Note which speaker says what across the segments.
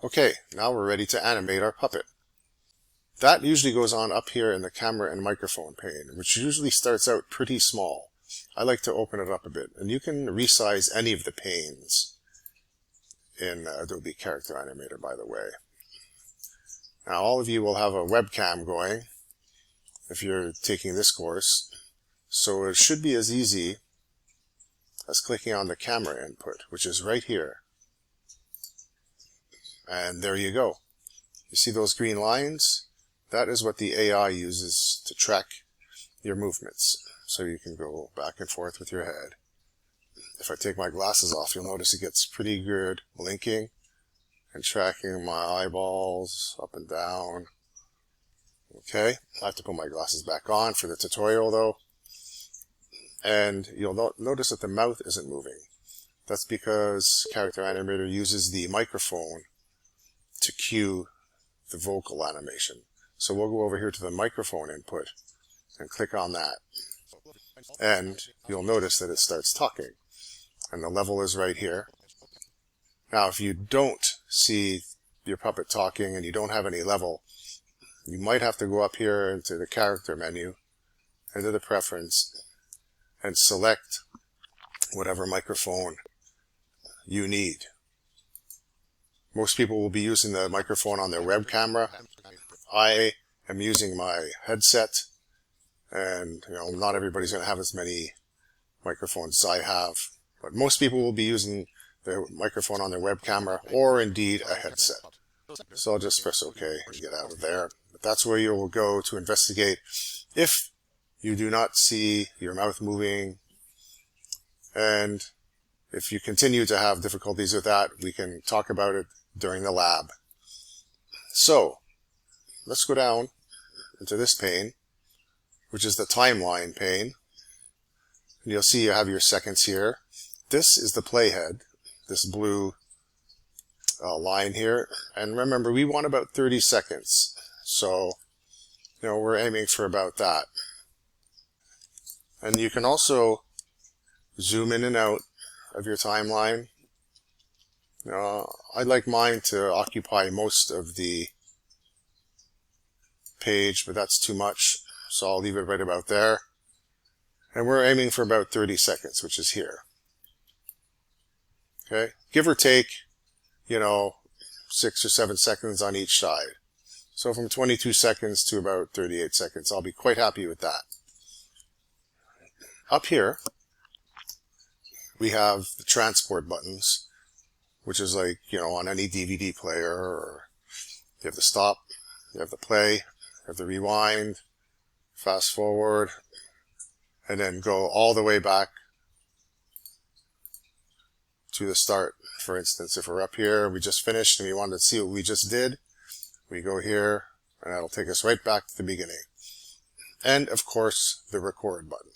Speaker 1: Okay, now we're ready to animate our puppet. That usually goes on up here in the camera and microphone pane, which usually starts out pretty small. I like to open it up a bit, and you can resize any of the panes in Adobe Character Animator, by the way. Now all of you will have a webcam going if you're taking this course, so it should be as easy as clicking on the camera input, which is right here. And there you go. You see those green lines? That is what the AI uses to track your movements, so you can go back and forth with your head. If I take my glasses off, you'll notice it gets pretty good blinking and tracking my eyeballs up and down. Okay, I have to put my glasses back on for the tutorial though. And you'll notice that the mouth isn't moving. That's because Character Animator uses the microphone to cue the vocal animation. So we'll go over here to the microphone input and click on that. And you'll notice that it starts talking. And the level is right here. Now if you don't see your puppet talking and you don't have any level, you might have to go up here into the character menu, into the preference, and select whatever microphone you need. Most people will be using the microphone on their web camera. I am using my headset, and not everybody's going to have as many microphones as I have, but most people will be using their microphone on their web camera or indeed a headset. So I'll just press OK and get out of there. But that's where you will go to investigate if you do not see your mouth moving, and if you continue to have difficulties with that, we can talk about it during the lab. So let's go down into this pane, which is the timeline pane. And you'll see you have your seconds here. This is the playhead, this blue line here. And remember, we want about 30 seconds. So, we're aiming for about that. And you can also zoom in and out of your timeline. I'd like mine to occupy most of the page, but that's too much, so I'll leave it right about there. And we're aiming for about 30 seconds, which is here. Okay, give or take, 6 or 7 seconds on each side. So from 22 seconds to about 38 seconds, I'll be quite happy with that. Up here, we have the transport buttons, which is like, on any DVD player, or you have the stop, you have the play, you have the rewind, fast forward, and then go all the way back to the start. For instance, if we're up here, we just finished and we wanted to see what we just did, we go here, and that'll take us right back to the beginning. And of course, the record button.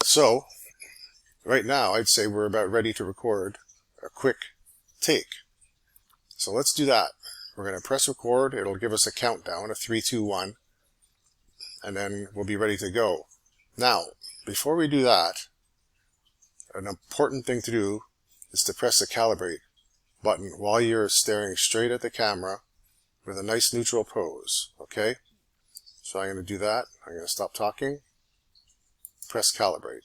Speaker 1: So, right now, I'd say we're about ready to record a quick take. So let's do that. We're going to press record. It'll give us a countdown, a 3, 2, 1, and then we'll be ready to go. Now, before we do that, an important thing to do is to press the calibrate button while you're staring straight at the camera with a nice neutral pose. Okay? So I'm going to do that. I'm going to stop talking. Press calibrate.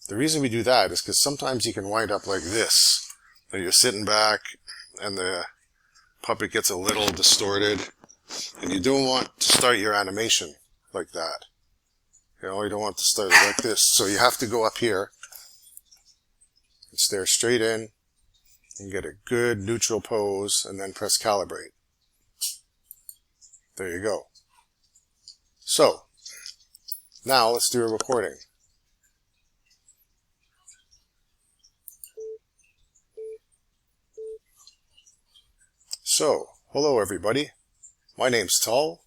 Speaker 1: The reason we do that is because sometimes you can wind up like this, and you're sitting back and the puppet gets a little distorted, and you don't want to start your animation like that. You don't want to start it like this, so you have to go up here and stare straight in and get a good neutral pose, and then press calibrate. There you go. So now let's do a recording. So, hello everybody. My name's Tull,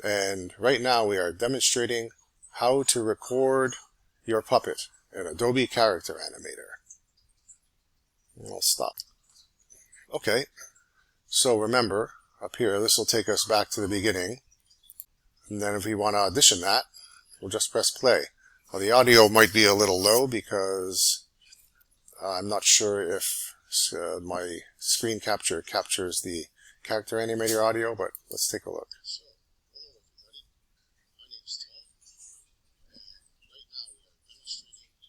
Speaker 1: and right now we are demonstrating how to record your puppet in Adobe Character Animator. I'll stop. Okay, so remember, up here, this will take us back to the beginning, and then if we want to audition that, we'll just press play. Well, the audio might be a little low because I'm not sure if my screen capture captures the character animator audio, but let's take a look.
Speaker 2: So, hello everybody, my name is Tom, and right now we are demonstrating how to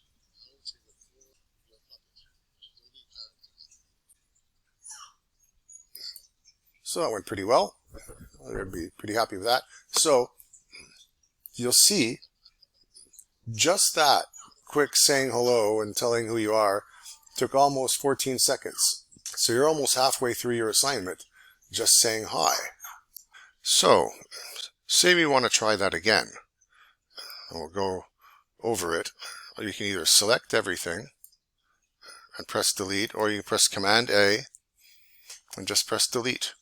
Speaker 2: record your puppet with Adobe characters.
Speaker 1: So that went pretty well. I'd be pretty happy with that. So you'll see just that quick saying hello and telling who you are took almost 14 seconds. So you're almost halfway through your assignment just saying hi. So say we want to try that again. And we'll go over it. You can either select everything and press delete, or you can press Command A and just press delete.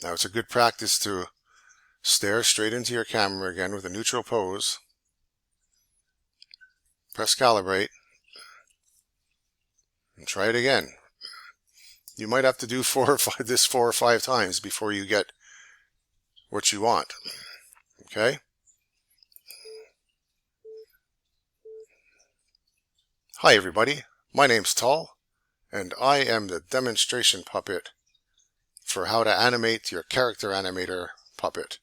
Speaker 1: Now it's a good practice to stare straight into your camera again with a neutral pose. Press calibrate and try it again. You might have to do this four or five times before you get what you want. Okay? Hi everybody, my name's Tal, and I am the demonstration puppet for how to animate your character animator puppet.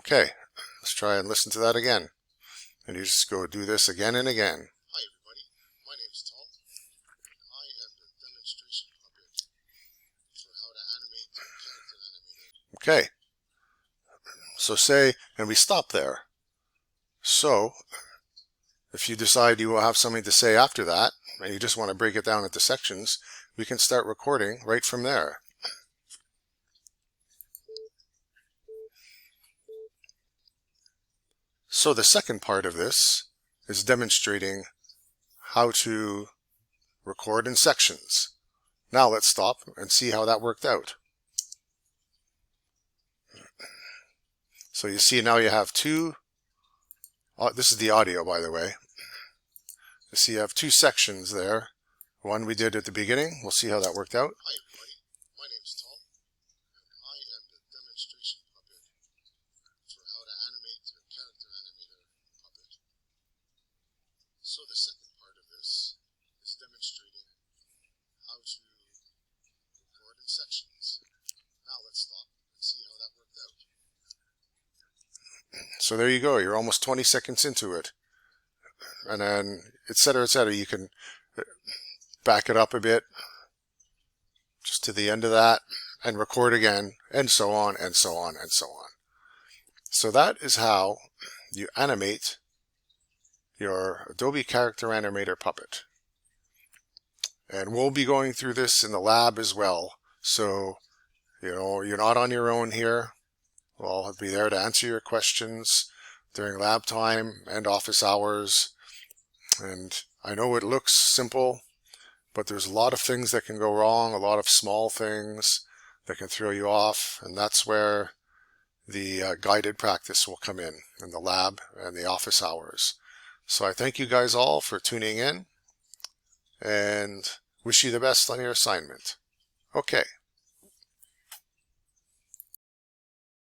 Speaker 1: Okay, let's try and listen to that again. And you just go do this again and again.
Speaker 2: Hi everybody, my name is Tom, and I am the demonstration puppet for how to animate your character animator.
Speaker 1: Okay, so say, and we stop there. So, if you decide you will have something to say after that, and you just want to break it down into sections, we can start recording right from there. So the second part of this is demonstrating how to record in sections. Now let's stop and see how that worked out. So you see now you have two, this is the audio by the way. You see you have two sections there. One we did at the beginning. We'll see how that worked out.
Speaker 2: Hi everybody, my name is Tom, and I am the demonstration puppet for how to animate your character animator puppet. So the second part of this is demonstrating how to record in sections. Now let's stop and see how that worked out.
Speaker 1: So there you go. You're almost 20 seconds into it. And then, etc., etc. You can back it up a bit, just to the end of that, and record again, and so on, and so on, and so on. So that is how you animate your Adobe Character Animator puppet. And we'll be going through this in the lab as well. So, you know, you're not on your own here. We'll be there to answer your questions during lab time and office hours. And I know it looks simple, but there's a lot of things that can go wrong, a lot of small things that can throw you off, and that's where the guided practice will come in the lab and the office hours. So I thank you guys all for tuning in and wish you the best on your assignment. Okay.